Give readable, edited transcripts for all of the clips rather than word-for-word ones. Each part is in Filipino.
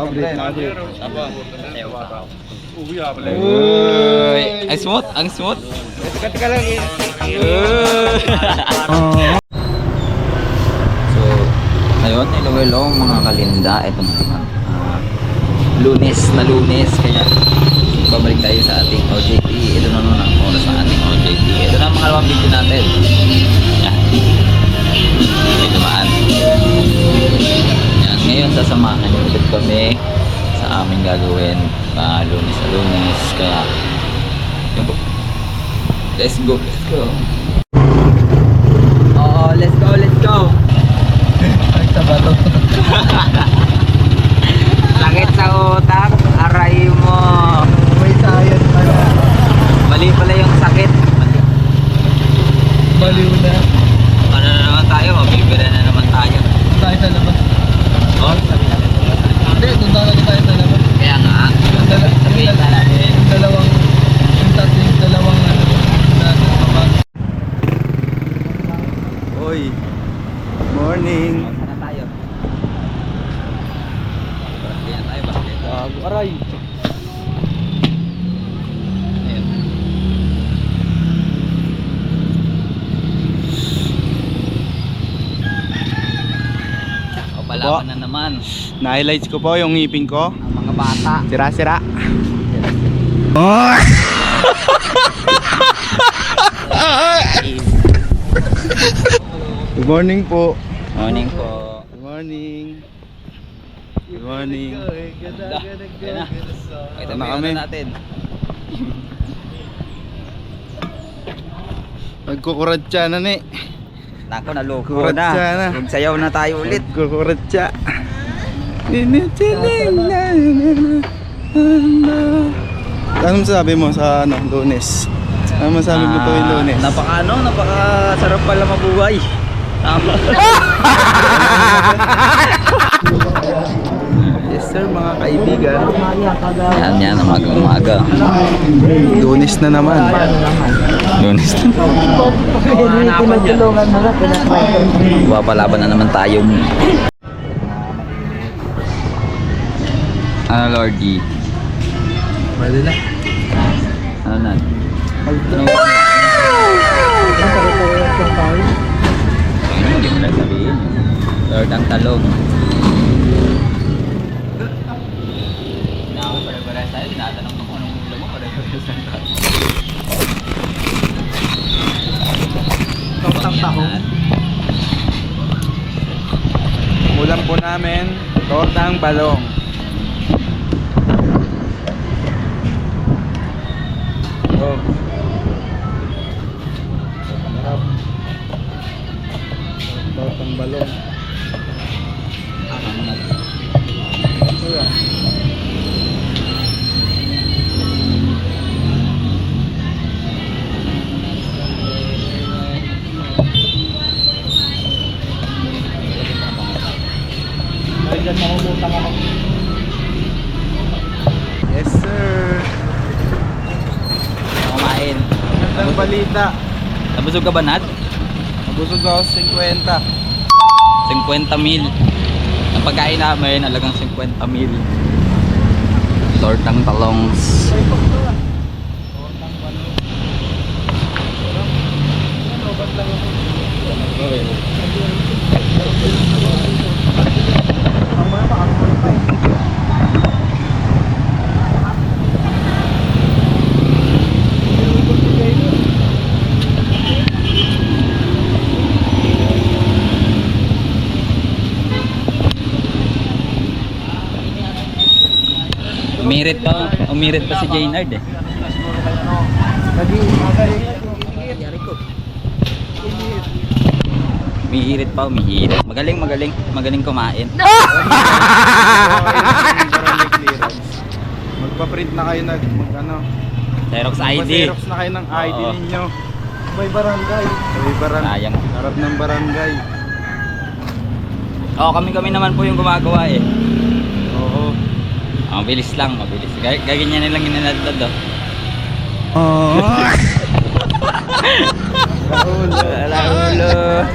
Uy, ang smooth, ang smooth. Teka lang eh. So, ayun, hello mga kalinda. Ito naman. Lunes na Lunes. Kaya, babalik tayo sa ating OJT. Ito naman ang oras ng ating OJT. Ito na ang pangalawang video natin. Yan. May dumaan. Yan. Ngayon, sasamahan niyo ulit kami sa aming gagawin. Lunes na Lunes. Kaya, yun po. Let's go, let's go. Oh, let's go, let's go. Ay, sabato. Sakit sa utak, aray mo. May sayang pala. Mali pala yung sakit. Baliw na. Ano na naman tayo? Mabibira na naman tayo. Tayo sa labas. Oh, sabi natin. Hindi, doon talaga tayo sa labas. Kaya nga, sabihin na natin. Yung dalawang Oy. Morning. Saan na tayo? Basket na tayo, basket. Aray. Ayun. O, palaban na naman. Na-highlights ko po yung ngipin ko. Ang mga bata. Sira-sira. Oh! Good morning po. Morning po. Good morning. Good morning. Ayan na. Pakita Na mo kami. yung ano natin. Nagkukuratsa na ni. Nako, naloko Kuratsa na. na. Magsayaw na tayo ulit. Nagkukuratsa. Ano masasabi mo sa Lunes? Ano masasabi mo tuwing Lunes? Napaka-sarap pala mabuhay. Tama. Yes sir, mga kaibigan. Yan, umaga. Lunes na naman. Lunes na. Papalaban na naman tayo. Ano, Lordy? Pwede na. Ano na? Ano? Hindi mo lang sabihin. Lord ang talong. Ako pare-pare tayo. Tinatanong ko kung anong ulam mo. Pare-pare tayo. Ulam po namin, tortang balong. Oh. Tortang balong. Yes sir. Kumain. Ang balita. Nabusog ka ba, Nad? Nabusog ako 50. 50 mil. Ang pagkain namin, alagang 50 mil. Tortang talongs. Umirit pa si Jaynard eh. Umihirit pa, umihirit. Magaling kumain. Magpa-print na kayo Xerox ID. Magpa-xerox na kayo ng ID Oo. ninyo. May barangay. May barangay. Sayang. Harap ng barangay. Oo, kami naman po yung gumagawa eh. Oo. Mabilis lang, mabilis. Gaganyan nilang ginanadlad oh. Ulo.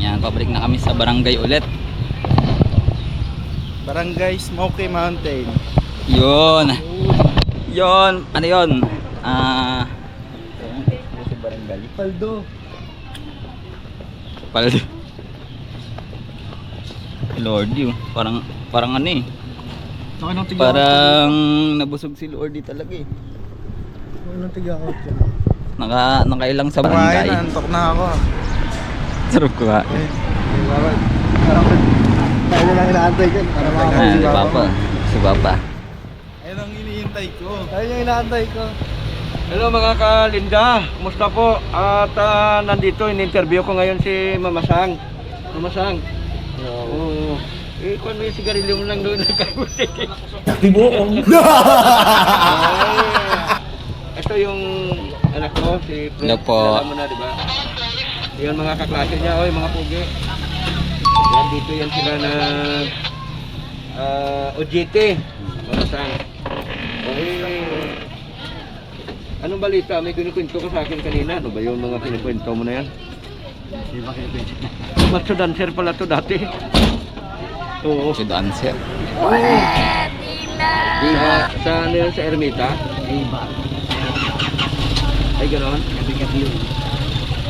Yan, pabalik na kami sa barangay ulit. Barangay Smoky Mountain. Yun. Yun. Ano yun? Exclusive barangay. Paldo. Paldo. Lordy, oh. Parang ano eh. Parang nabusog si Lordy talaga eh. Anong tiga-out dyan? Nakailang sa Kumain barangay. na, antok na ako. Sarap ko ha. Parang tayo na lang inaantay dyan. Para Ayan, si Papa. Si Papa. Ayun ang iniintay ko. Ayun yung inaantay ko. Hello mga kalinda, kumusta po? At nandito, in-interview ko ngayon si Mama Sang. Mama Sang. Oo. Eh, kung ano yung sigarilyo mo lang doon nagkabuti. Tibuong. Ito yung anak ko, si Fred. Hello po. Alam mo na, di ba? Yan mga kaklase niya, oy mga pugi. Yan, dito yan sila na OJT. Mama Sang. Anong balita? May kinikwento ka sa akin kanina. Ano ba yung mga kinikwento mo na yan? Di ba kayo pwede? Macho dancer pala to dati. Oo. Si dancer. Sa ano yun? Sa Ermita? Ay, gano'n?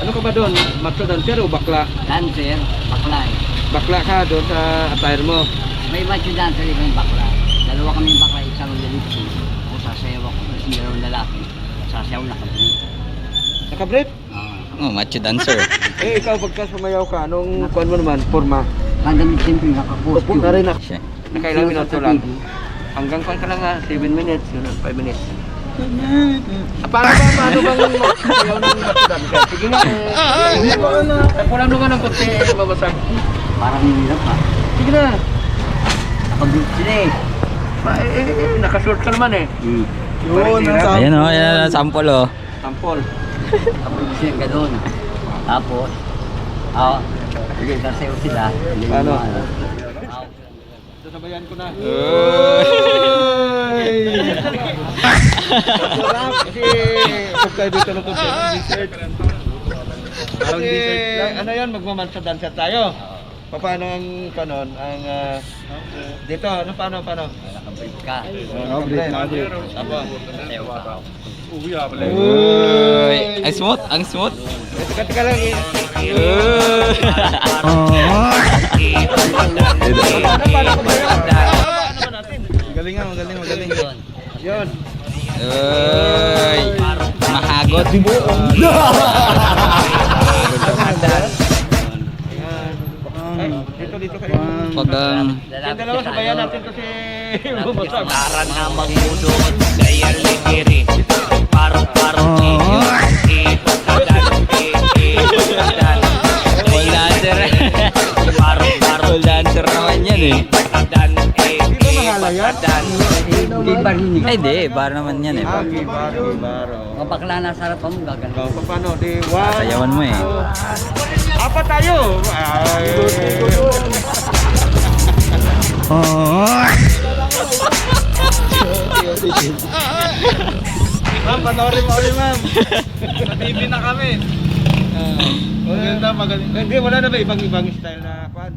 Ano ka ba doon? Macho dancer o bakla? Dancer, bakla eh. Bakla ka doon sa attire mo. May macho dancer, ibang bakla. Dalawa kami bakla, isang lalipsi. Ako sasayaw ako, kasi dalawang lalaki. Sasayaw na kami. Nakabrief? Oh, macho dancer. Eh, ikaw pagka sumayaw ka, anong kuhan mo naman? Forma? Kandamit siyempre nakapost. Na rin na. Siya. Nakailang minuto lang. Hanggang kuhan ka lang nga, 7 minutes, yun, 5 minutes. Paano bang magsayaw ng macho dancer? Sige nga, Hindi ko na. Pulang nung nga ng konti, mabasag. Parang hirap ha. Sige na. Nakabit sila eh. Nakashort ka naman eh. Yun, nasa... Ayan o, ayan ang sample o. Tampol. Nakabit sila gano'n. Tapos, sige, sasayaw sila. Paano? Ano. Sasabayan ko na. Kasi subscribe dito ng dessert. Parang dessert lang. Ano yan? Magmamansa dancer tayo. Paano ang kanon? Ang dito, ano paano? Nakabit ka. break na, break. Sasayaw ka. Uy, ang smooth, ang smooth. Teka lang eh. Magaling nga, magaling. Yun. Uy, mahagod. Ay, dito kayo. Pag ang... Yung dalawa sabayan natin to si Bumasag. Karan na magmudot, gaya ligiri. Parang Pole dancer. Pole dancer naman yan eh. Di ba mahala yan? Ibar yun eh. Ay di, bar naman yan eh. Gibaro. Kapakla na sa harapan mo, gagano. Paano? Di one. Sayawan mo eh. Apat tayo. Ay. Ma'am, panoorin mo kami, ma'am. TV na kami. Maganda, magaling. Hindi, wala na ba ibang style na kwan?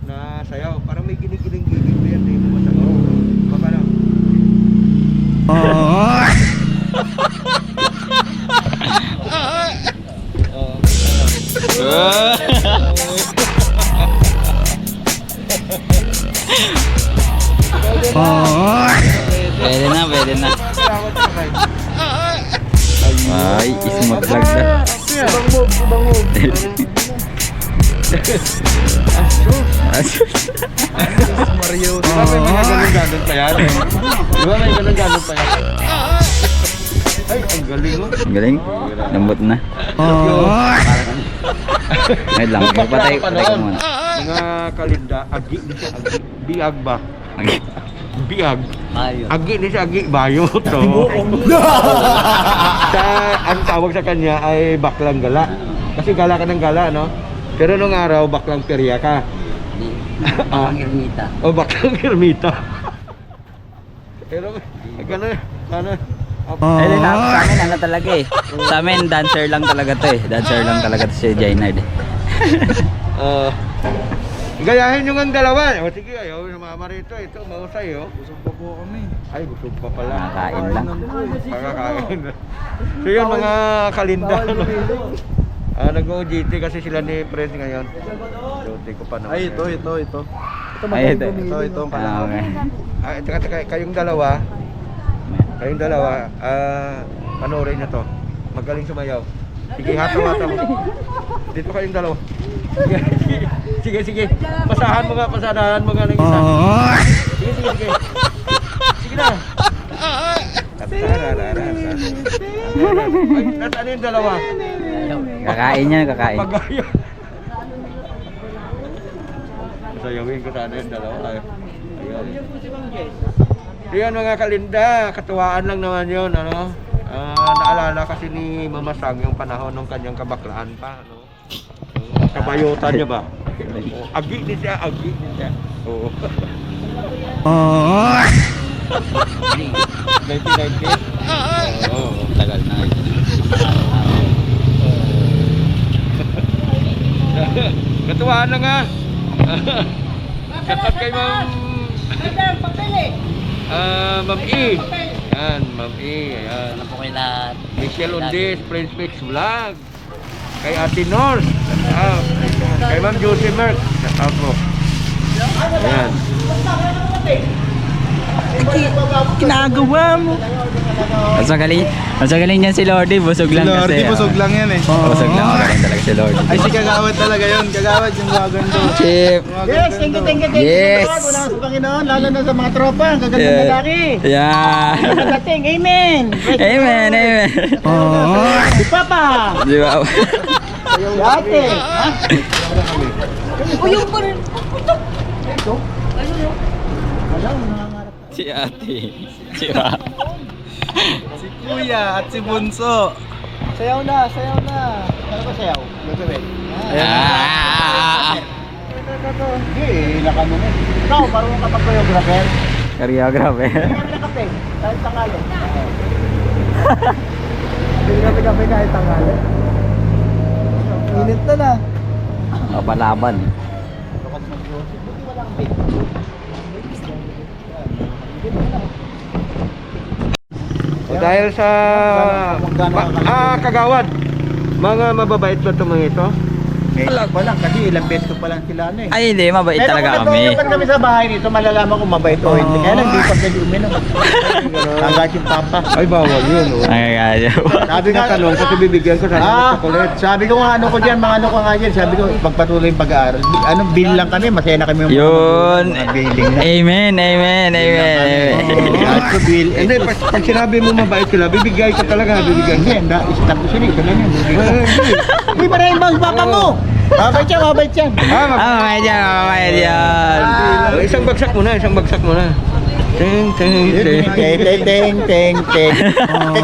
Na sayaw. Parang may ginigiling-giling pa yan. Di Bumasag. Paano? Pwede na, pwede na. Ay, smooth lang na. Ibang move. Mario. Di ba may mga ganun-ganun pa yan? Di ba may ganun-ganun pa yan? Ay, ang galing mo. Ang galing. Lambot na. Ngayon lang. Patay ko muna. Mga kalinda, agi ni siya, agi. Biag ba? Okay. Biag. Ayun. Agi ni siya, agi. Bayo to. Sa, ang tawag sa kanya ay baklang gala. Kasi gala ka ng gala, no? Pero nung araw, baklang perya ka. Parang ermita. O baklang ermita. Pero, gano'n, Ayun na, sa amin ano talaga eh. Sa amin dancer lang talaga to eh. Dancer lang talaga to si Jaynard. Gayahin nyo ang dalawa. O sige, ayaw sumama rito. Ito, mausay, oh. Busog pa po kami. Ay, busog pa pala. Nakakain lang. Makakain. So yun, mga kalinda. Nag-OJT kasi sila ni Fred ngayon. Duty ko pa naman. Ay, ito. Ay, ito. Ito, ang Ah, kalaman. okay. Teka, kayong dalawa, panoorin nyo to. Magaling sumayaw. Sige, hataw-hataw. Dito kayong dalawa. Sige. Pasahan mo nga ng isa. Sige. Sige na. Ay, ano yung dalawa? Kakain yan, kakain. Pag-ayaw. Sayawin ko sana yung dalawa. Ayun. Yan mga kalinda, katuwaan lang naman yun, ano? Naalala kasi ni Mama Sang yung panahon ng kanyang kabaklaan pa, ano? Kabayutan niya ba? Agi din siya. Oo. 1990? Oo, Tagal na. katuwaan lang nga. Shout kay Ma'am Ma'am E. Yan, Ma'am E. Ayan. Ano po kayo lahat? Michelle Undis, Prince Mix Vlog. Kay Ate North. Kay Ma'am Josie Merck. Shout out po. Ayan. Kinagawa mo. Mas magaling yan si Lordy, busog lang kasi. Lordy, busog lang yan eh. Busog lang, magaling talaga si Lordy. Ay, si Kagawad talaga yun. Kagawad yung gagando. Chip. Yes, thank you. Yes. Una sa Panginoon, lalo na sa mga tropa, ang gagandang Yeah. lalaki. Yeah. Pagdating, amen. Amen. Si Papa, Di ba? si Ate. Ha? Si ate. Si ate. Si Kuya at si Bunso. Sayaw na. Ano ba sayaw? Gagawin. Ah. Hindi, ilan ka nun eh. Ikaw, marunong ka mag-choreographer? Choreographer. Hindi ka kape, kahit tangali. Hindi ka kape kahit tangali. Init na. Kapalaban. Buti wala kang big. Dahil sa Kagawad, mga mababait ba itong mga ito? Wala pa lang, kasi ilang beses ko pa lang sila ano eh. Ay, hindi. Mabait Pero talaga kung kami. nagtulungan kami sa bahay nito, malalaman kung mabait o hindi. Kaya lang, di pa pwede uminom. Hanggat yung papa. Ay, bawal yun. Oh. Ay, kaya. Sabi nga, Tanong kasi bibigyan ko sana ng chocolate. sabi ko nga ano ko dyan, mga ano ko nga dyan. Sabi ko, pagpatuloy yung pag-aaral. Ano, bill lang kami, masaya na kami yung Yun. mga billing na. Amen. At ko bill. Hindi, pag sinabi mo mabait sila, bibigay ka talaga, bibigyan Hindi, stop ko sila. Ito lang yan. Uy, maraming bang papa mo? Mabait yan. Mamaya dyan. Isang bagsak mo na. Ting. Teng.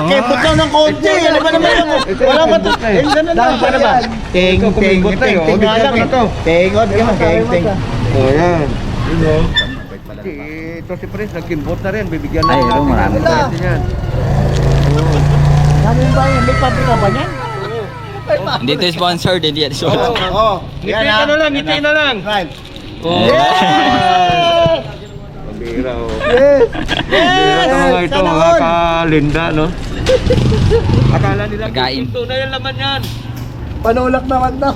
Kepot lang ng konti. Ano ba naman ako? Wala ba ito? Ano ba? Teng. Nga lang eh. Teng. Oh, yan. Ito si Prince, nagkimbot na rin. Bibigyan na Ay, rin ito, marami natin na. yan. Namin ba yun? May pabrika ba niyan? Hindi ito sponsored. Hindi yan Oo. sponsored. Ngiti ka na lang, ngiti na lang. Smile. Oh. Yes! Pambira, oh. Yes! Pambira ito mga ito, Sana mga all. kalinda, no? Akala nila, Pagkain. pinto na yung laman yan. Panulak naman daw.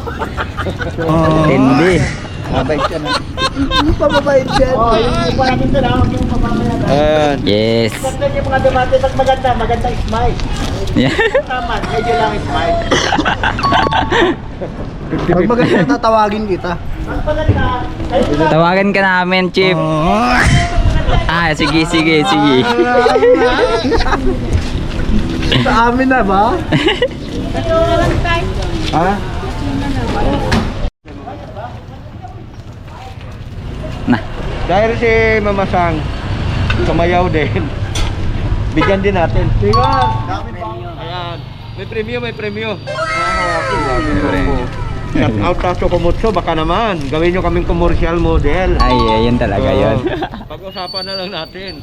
Hindi. Mabait yan. Hindi pa mabait yan. Oo, yung pa natin ito na. Huwag yung pamamayan. Ayan. Yes. Tignan yung mga debate. Pag magandang smile. Yeah. Tama, medyo lang smile. Pag maganda, tatawagin kita. Pag maganda, ayun lang. Tawagan ka namin, Chip. Ah, sige. Sa amin na ba? Ha? Na. Dahil si Mama Sang, sumayaw din. Bigyan din natin. Ayan. May premyo. Shout out sa Chokomotso, baka naman. Gawin nyo kaming commercial model. Ay, yun talaga yun. Pag-usapan na lang natin.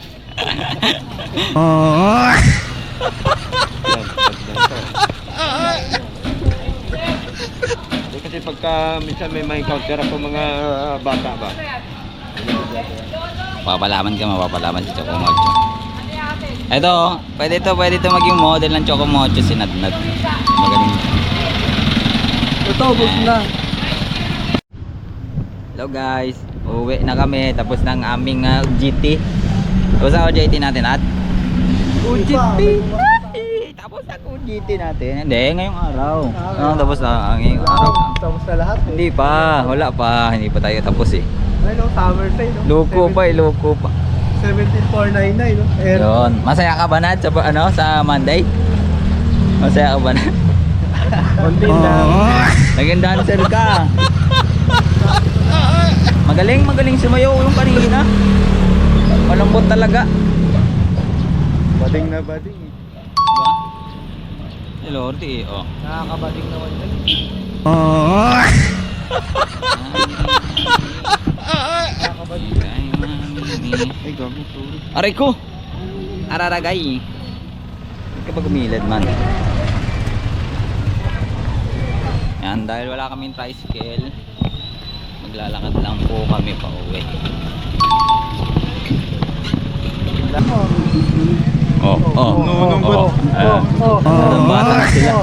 Kasi pagka minsan may encounter ako mga bata ba. Mapapalaman si Choco Mocho. Ito, pwede to maging model ng Choco Mocho si Nadnad. Magaling. Ito, bus na. Hello guys, uwi na kami tapos ng aming GT. Tapos ang GT natin at GT. Tapos ang GT natin. Hindi, ngayong araw. Tapos na ngayong araw. Tapos na lahat eh. Hindi pa, wala pa. Hindi pa tayo tapos eh. Ay no, summer time no? Loko pa. 17,499 no? Yun. Masaya ka ba Nad sa Monday? Masaya ka ba Nad? Konti lang. Naging dancer ka. Magaling sumayaw yung kanina. Malambot talaga. Bading na bading eh. Diba? Eh Lordy eh. Oh. Nakakabating naman yan. Ay, gago, sorry. Aray ko! Araragay. Huwag ka ba gumilid man? Yan, dahil wala kaming tricycle, maglalakad lang po kami pa uwi. Oh. Nunong Bata na sila.